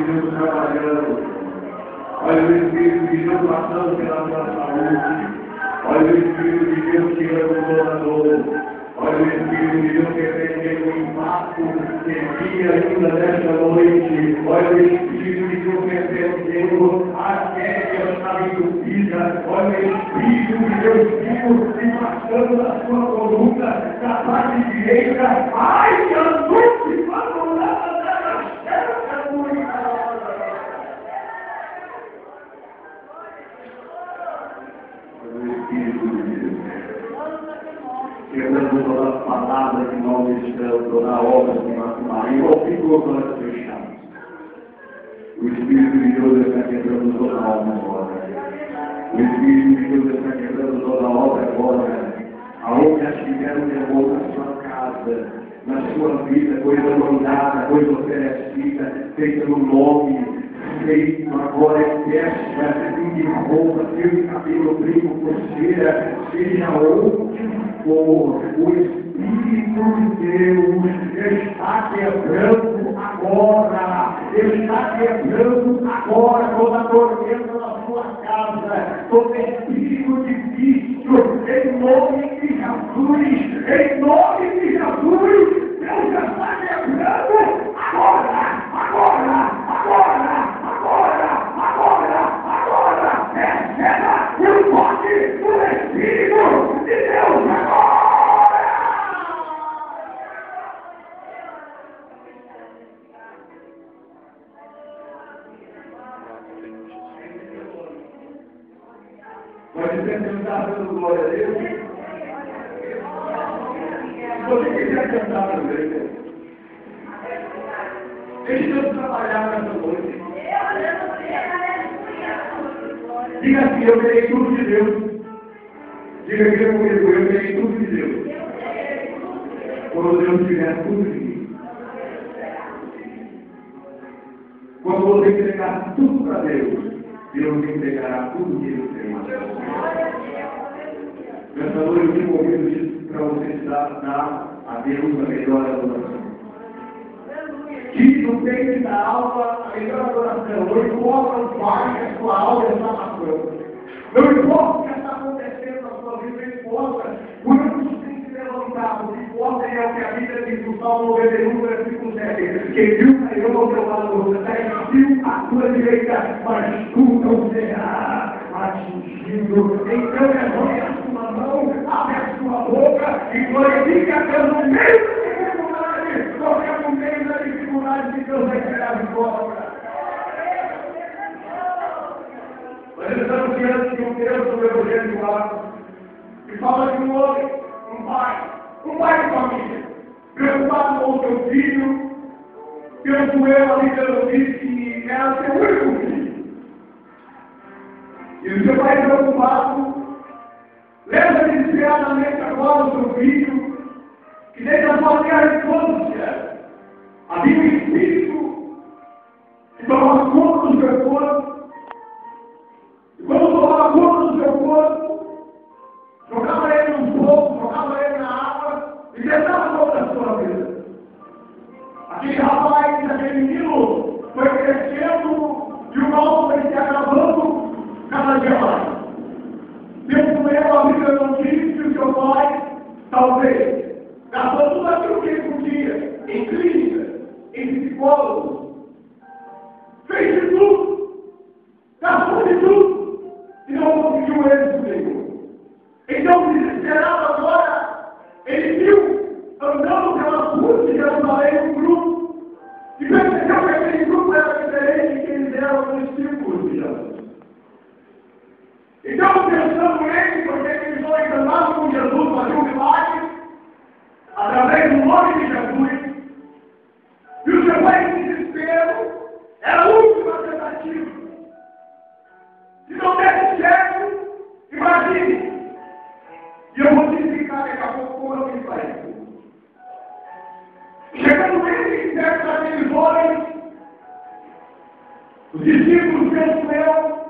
de Deus trabalhando. Olha o Espírito de Deus passando pela tua saúde. Olha o Espírito de Deus tirando toda a dor. Olha o Espírito de Deus repreendendo o impacto que havia ainda nesta noite. Olha o Espírito de Deus repreendendo a queda estava entupida. Olha o Espírito de Deus vivo e passando da sua coluna, da parte direita. Ai, que angústia! Vamos lá! Quebrando todas as palavras que nós estamos, toda a obra de nosso marido, ou ficou todas fechadas. O Espírito de Deus está quebrando toda a obra agora. O Espírito de Deus está quebrando toda a obra agora. Aonde as tiveram temor na sua casa, na sua vida, coisa mandada, coisa oferecida, feita no nome. Feito agora é festa, de roupa, fio de cabelo, brinco, pulseira, seja onde for, o Espírito de Deus está quebrando agora, está quebrando agora toda a tormenta na sua casa, todo espírito de vício, em nome de Jesus, em nome de Jesus, Deus já está quebrando agora, agora, agora. Receba o toque do Espírito de Deus agora! Pode ser cantar pelo glória a Deus? Se você quiser cantar também, deixe Deus trabalhar nessa noite. Diga assim, eu terei tudo de Deus. Diga aqui comigo, eu terei tudo de Deus. Quando Deus tiver tudo de mim. Quando você entregar tudo para Deus, Deus entregará tudo que Ele tem. Nessa noite eu te convido para você dar a Deus a melhor adoração. Tire do peito da alma a melhor adoração. Não importa o pai que a sua alma está passando. Não importa o que está acontecendo na sua vida, não importa quantos tem se levantado. O que importa é o que a Bíblia diz no Salmo 91, versículo 7. Quem viu caiu ao teu lado, você viu à tua direita, mas tu não serás atingido. Então levante a sua mão, abre a sua boca e glorifica a Deus no meio da dificuldade, porque no meio da dificuldade que Deus vai criar a vitória. Nós estamos diante de um texto do Evangelho do Marcos que fala de um homem, um pai de família, preocupado com o seu filho, penso eu ali pelo disse que era o seu único filho. E o seu pai preocupado leva desesperadamente agora o seu filho, que deixa a sua terra de todos os céus. Havia um espírito que tomava conta do seu corpo. E quando tomava conta do seu corpo, jogava ele no fogo, jogava ele na água e deixava toda a sua vida. Aquele rapaz, aquele menino, foi crescendo e o mal foi se agravando cada dia mais. Penso eu, a Bíblia não diz que o seu pai, talvez, gastou tudo aquilo que ele podia, em clínica, em psicólogo, fez de tudo, gastou de tudo, e não conseguiu êxito nenhum. Então, desesperado agora, ele viu, andando pelas ruas de Jerusalém, um grupo, e percebeu que aquele grupo era diferente que eles eram nos círculos de Jesus. Então, pensando nele, porque eles só encantavam com Jesus, faziam milagres, através do nome de Jesus, e o seu pai em desespero, era a última tentativa. Se não desse certo, imagine. E eu vou te explicar daqui a pouco como eu fiz para isso. Chegando ele perto daqueles homens, os discípulos penso eu,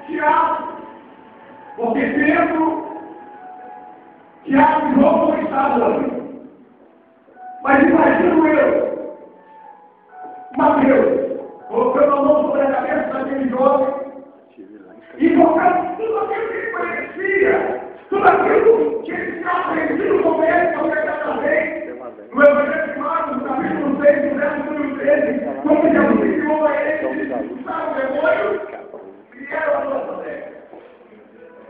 Tiago, porque Pedro, Tiago e João não estavam ali. Mas imagino eu, Mateus, quando Jesus enviou a ele, expulsaram o demônio e era uma nossa terra.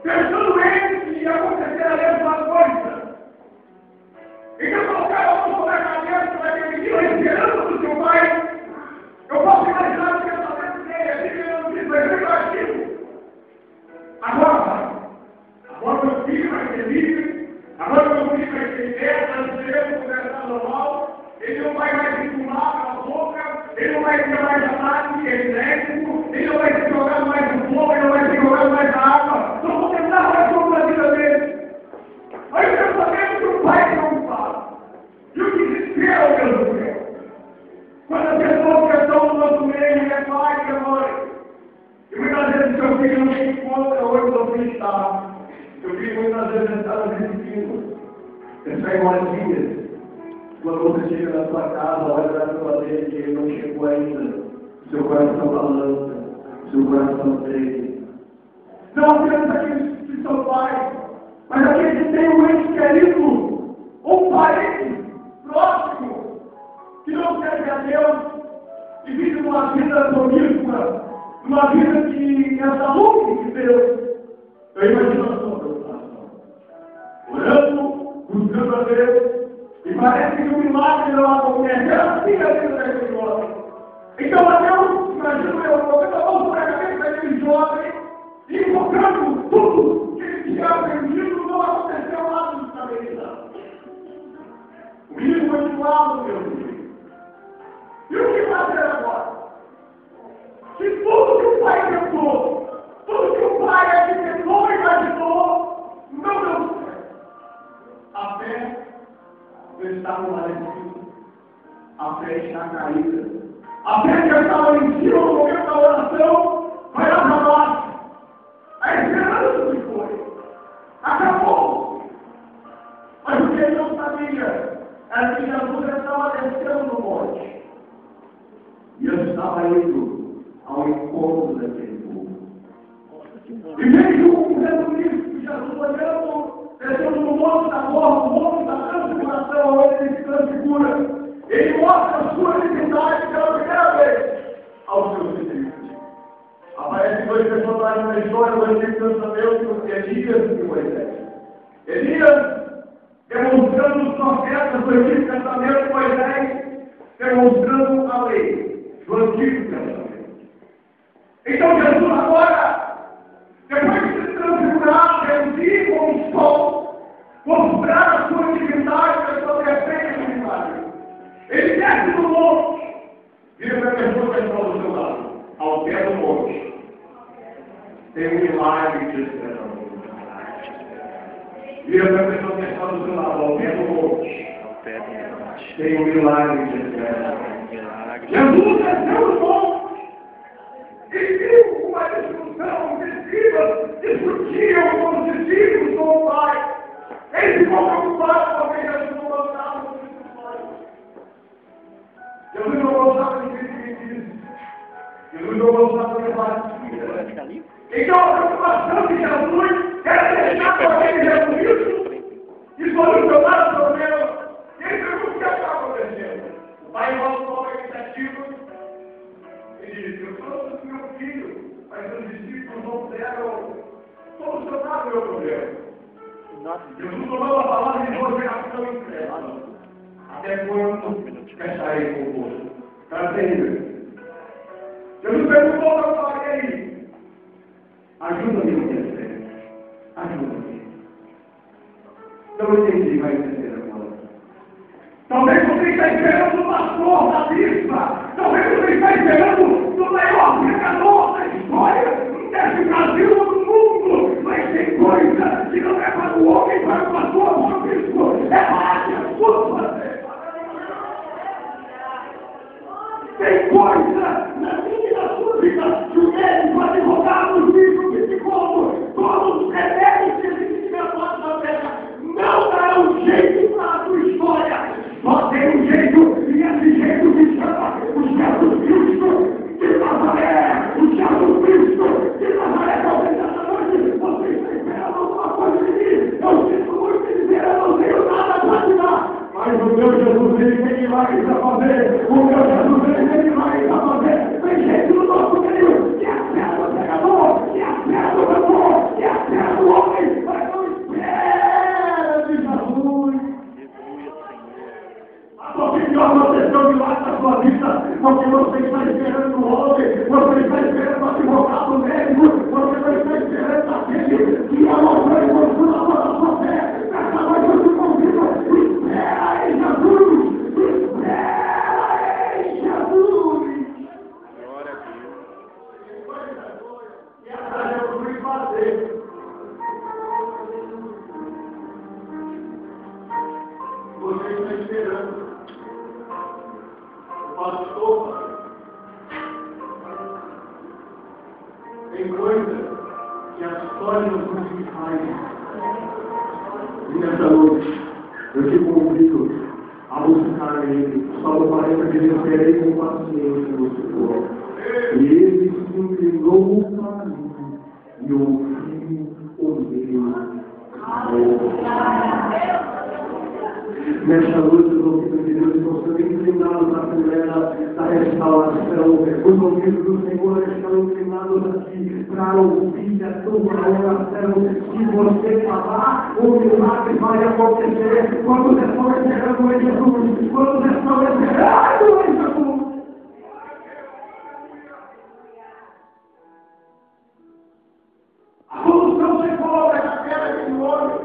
Pensando eles que ia acontecer a mesma coisa. Então colocaram a mão sobre a cabeça daquele menino, a esperança do seu pai. Eu posso imaginar o pensamento dele, assim que eu não disse, mas eu imagino. Agora meu filho vai ser livre, agora meu filho vai ser liberto, nós podemos conversar normal, ele não vai mais fumar pela boca, ele não vai ter mais ataque elétrico, ele não vai ser jogado mais no fogo, ele não vai ser jogado mais na água, não vou tentar mais sobre a vida dele. Aí o pensamento que o pai não fala, e o desespero ao mesmo tempo. Quando as pessoas que estão no nosso meio, é pai e é mãe, e muitas vezes seu filho não se encontra onde você está. Seu filho muitas vezes está nos resistindo. Essa é uma dia. Quando você chega na sua casa, olha para a sua dele que ele não chegou ainda. Seu coração balança, seu coração treme. Não apenas aqueles que são pais, mas aqueles que têm um ente querido, ou um parente próximo, que não serve a Deus e vive uma vida promíscua, uma vida que é saúde de Deus. Eu imagino a sua preocupação. Orando, buscando a Deus, e parece que um milagre não acontece. É assim a vida daquele jovem. Então, a Deus, imagino eu, colocando a mão sobre a cabeça daquele jovem, e invocando tudo que ele tinha aprendido, não aconteceu nada de estabilidade. O menino continuava, meu filho. E o que fazer agora? Se tudo que o pai tentou, tudo que o pai arquitetou e imaginou, não deu certo. A fé está amolecida, a fé está caída. A fé que estava em cima no momento da oração vai lá para baixo. A esperança se foi. Acabou. Mas o que ele não sabia era que Jesus estava descendo no monte. E eu estava indo ao encontro daquele povo. E vejo um resumido de Jesus olhando, descendo no monte da morte, no monte da transfiguração, onde ele se transfigura. Ele mostra a sua divindade pela primeira vez aos seus discípulos. Aparecem dois personagens na história do Antigo Testamento, Elias e Moisés. Elias, demonstrando os profetas do Antigo Testamento, Moisés, demonstrando a lei do Antigo Testamento. Então Jesus agora, depois de se transfigurar, reduzir com o sol, mostrar a sua divindade, a sua perfeita divindade. Ele desce do monte, vira para a pessoa que está do seu lado, ao pé do monte. Tem um milagre de esperança. Vira para a pessoa que está do seu lado, ao pé do monte. Tem um milagre de esperança. Jesus desceu do monte e viu uma discussão, os escribas discutiam com os discípulos, com o Pai. Ele ficou preocupado porque Jesus não gostava das discussões. Jesus não gostava de críticas. Jesus não gostava de batia. Então a preocupação de Jesus era deixar com aquele resumido e solucionar o problema. E ele pergunta o que está acontecendo. O pai volta com a iniciativa e diz: eu trouxe meu filho, mas os discípulos não puderam solucionar o meu problema. Jesus tomou a palavra de geração incrédula. Até quando fecharei convosco? Prazer. Jesus perguntou para o pai: ajuda-me no que é certo. Ajuda-me. Não entendi, vai entender agora. Talvez você está esperando o pastor da bispa. Talvez você está esperando o maior pregador da história desse Brasil do mundo. Mas tem coisa que não é para o homem, para o pastor, para o bispo. É para a sua. Tem coisa na minha e na sua vida que o médico, advogado, juiz, psicólogo, todos os remédios que existem na nossa terra não darão jeito para a sua história. Só tem um jeito, e esse jeito se chama o Jesus Cristo de Nazaré. O Jesus Cristo de Nazaré. Talvez essa noite você está esperando alguma coisa de mim. Eu sinto muito dizer, eu não tenho nada para te dar. Mas o meu Jesus, ele tem milagres a fazer. O meu Jesus, ele tem milagres a fazer. esperando o homem, você está esperando o advogado médico, você vai estar esperando aquele que alojou e consumador da sua fé. Essa noite eu te convido, espera em Jesus, espera em Jesus. Glória a Deus. E essa eu fui fazer. Você está esperando. Pastor, tem coisa que a história não se faz. E nessa noite, eu te convido a buscar ele. Salmo 40 diz: esperei com paciência no Senhor. E ele se inclinou o caminho e ouviu o meu clamor. Nesta noite, os ouvidos de Deus estão sendo inclinados à Assembleia da Restauração. Os ouvidos do Senhor estão inclinados aqui para ouvir a tua oração. Se você falar, o milagre vai acontecer. Quando você for esperando em Jesus, quando você for esperando em Jesus. A solução se coloca na terra desse homem.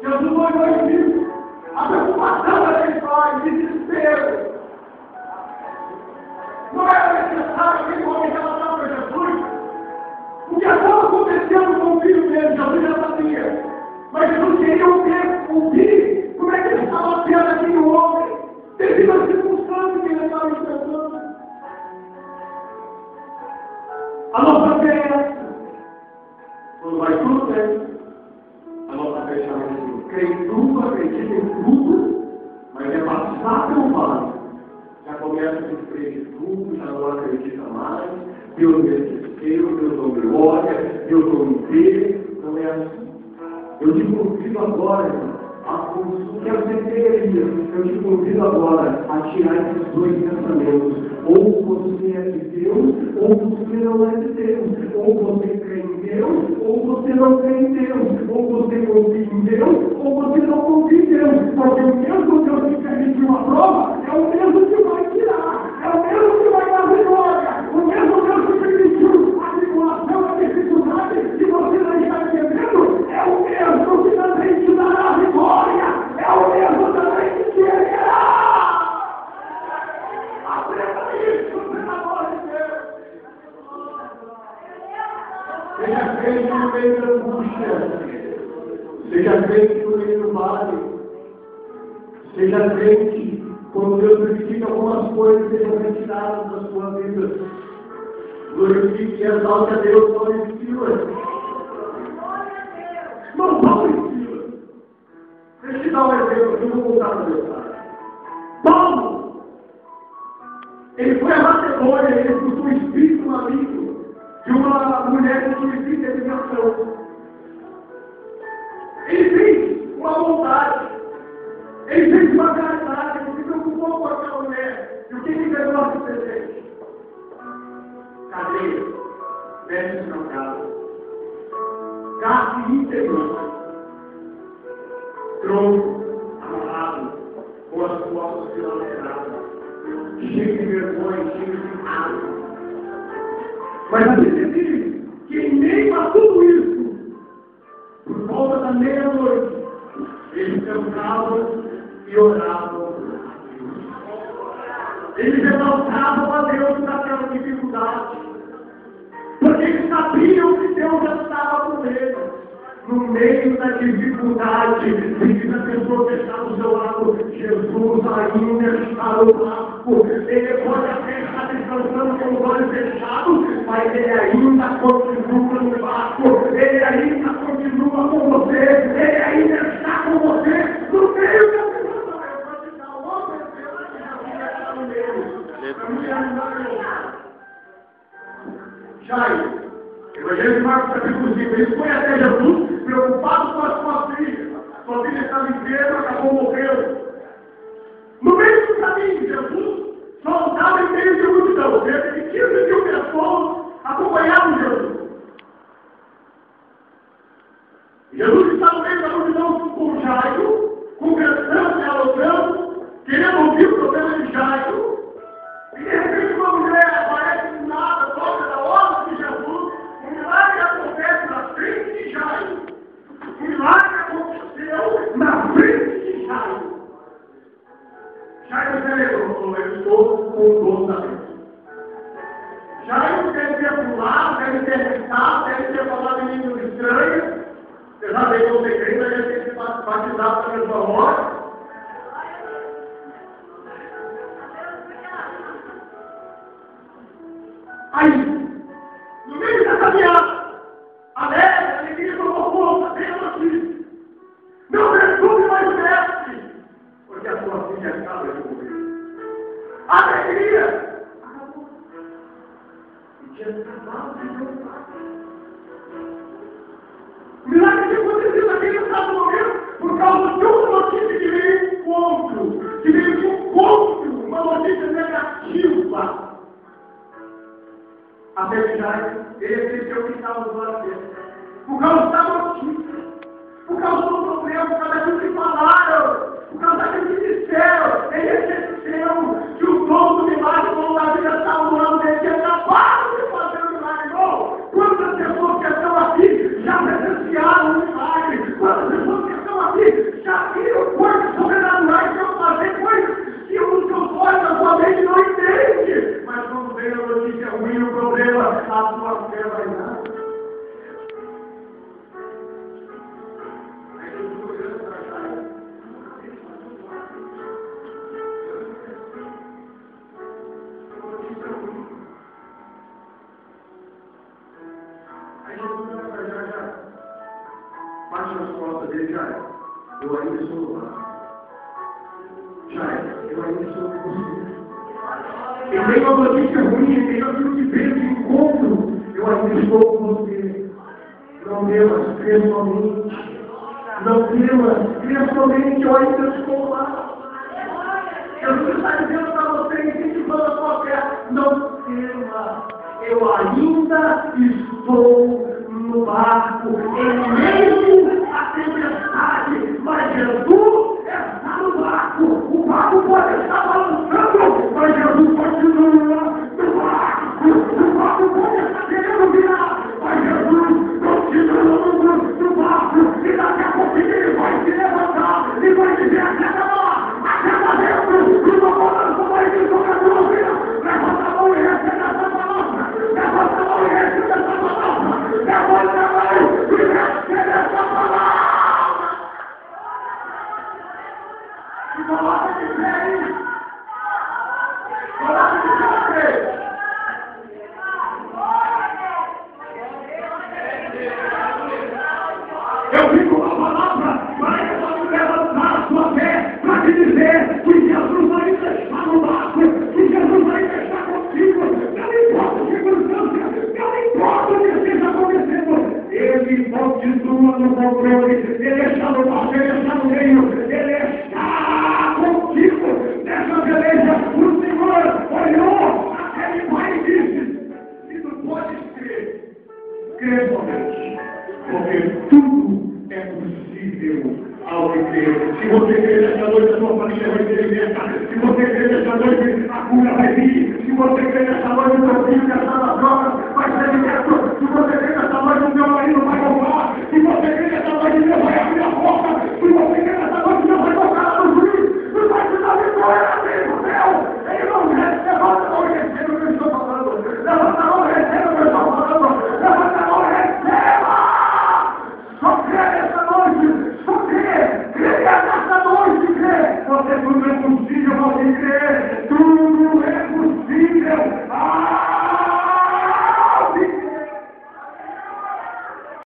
Jesus olhou e viu a preocupação daquele pai, desespero. Não era necessário aquele homem relatar para Jesus o que estava acontecendo com o filho dele. Jesus já sabia. Mas Jesus queria ouvir como é que ele estava tendo aquele homem, devido às circunstâncias que ele estava enfrentando. A nossa fé é essa. Quando vai tudo bem, a nossa fé chama de crê em tudo, acredita em tudo, mas é passar pelo vale. Já começa a descrever tudo, já não acredita mais. Deus me esqueceu, Deus não me olha, Deus não me vê. Não é assim. Eu te convido agora, irmão, quero ser teoria. Eu te convido agora a tirar esses dois pensamentos. Ou você é de Deus, ou você não é de Deus. Ou você crê em Deus, ou você não crê em Deus. Ou você confia em Deus, ou você não confia em Deus. Porque o mesmo Deus que permitiu a prova é o mesmo que vai tirar. É o mesmo que vai dar vitória. O mesmo Deus que permitiu a tribulação, a dificuldade que você não está entendendo, é o mesmo que também te dará a vitória. É o mesmo também que te erguerá. Aprenda isso, pelo amor de Deus. Seja crente no meio da angústia. Seja crente no meio do vale. Seja crente quando Deus verifica algumas coisas sejam retiradas da sua vida. Glorifique e exalte a Deus, Paulo e Silas. Não, Paulo e Silas. Deixa eu te dar um exemplo, eu vou voltar para Deus. Paulo, ele foi a Macedônia, ele escutou o espírito maligno de uma mulher que tinha espírito de adivinhação. Ele fez uma vontade, ele fez uma caridade, ele se preocupou com aquela mulher. E o que ele ganhou a presente? Cadeia, vestes trancadas, carne íntegro, tronco amarrado, com as costas dilaceradas, cheio de vergonha, cheio de raiva. Mas a Bíblia diz que em meio a tudo isso, por volta da meia-noite, eles cantavam e oravam a Deus. Eles exaltavam a Deus naquela dificuldade, porque eles sabiam que Deus já estava com eles. No meio da dificuldade, diz a pessoa que está do seu lado, Jesus ainda está no barco. Ele pode até estar descansando com os olhos fechados, mas ele ainda continua no barco. Ele ainda continua com você. Ele ainda está com você no meio da dificuldade. Pode dar uma pessoa que já está no meio. Jairo. Evangelho de Marcos capítulo 5, ele foi até Jesus, preocupado com a sua filha. Sua filha estava enferma, acabou morrendo. No meio do caminho, Jesus só andava em meio de multidão. Cerca de 15.000 pessoas acompanhavam Jesus. Jesus está no meio da multidão com Jairo, conversando, dialogando, querendo ouvir o problema de Jairo. E de repente uma lado, deve ter gritado, deve ter falado em língua estranha. Você já veio o segredo, deve ter se batizado na mesma hora. Aí, no meio da caminhada, alegre, alegria tomou conta, veio aqui. Não presume mais mestre, porque a sua filha acaba de morrer. Alegria! Acabou. E tinha acabado de voltar. O milagre tinha acontecido aqui no estado do momento por causa de uma notícia que veio de encontro, que veio de encontro, uma notícia negativa. Até que já ele esqueceu que estava do lado dele. Por causa da notícia, por causa do problema, por causa daquilo que falaram, por causa daquilo que disseram, ele esqueceu que o dono do milagre, o dono da vida, estava do lado dele, que acabaram de fazer o milagre. Oh, quantas pessoas que estão aqui já presenciaram o milagre, quantas pessoas que estão aqui já viram coisas sobrenaturais que vão fazer coisas que os seus olhos, a sua mente não entende. Mas quando vem a notícia ruim, o problema, a sua fé vai dar. Baixa as costas dele, já é. Eu ainda estou lá. Já é. Eu ainda estou com você. Em meio a notícia ruim, em meio a tudo que veio de encontro, eu ainda estou com você. Não temas, crê somente. Não temas, crê somente, eu ainda estou lá. Jesus está dizendo para você, incentivando a sua fé. Não tema, eu ainda estou no barco, em meio à tempestade, mas Jesus está no barco. O barco pode estar balançando, mas Jesus continua no barco. O barco pode estar querendo virar, mas Jesus continua no barco. E daqui a pouquinho ele vai se levantar e vai dizer: acaba dentro, e uma balança vai dizer sobre a tua vida. Levanta a mão e recebe essa palavra. Levanta a mão e recebe essa palavra. Levanta a mão e recebe essa palavra. E coloca de pé aí. Coloca de pé. Eu vim com uma palavra para levantar a sua fé, para te dizer que Jesus vai deixar no barco, que Jesus vai deixar contigo. Não importa a circunstância, não importa o que esteja acontecendo. Ele continua no controle, ele está no barco, ele está no meio, ele está contigo. Nessa beleza, o Senhor olhou aquele pai e disse: se tu podes crer, crê somente, porque tudo é possível ao que crer. Se você crer nessa noite, a sua família vai ser liberta. Se você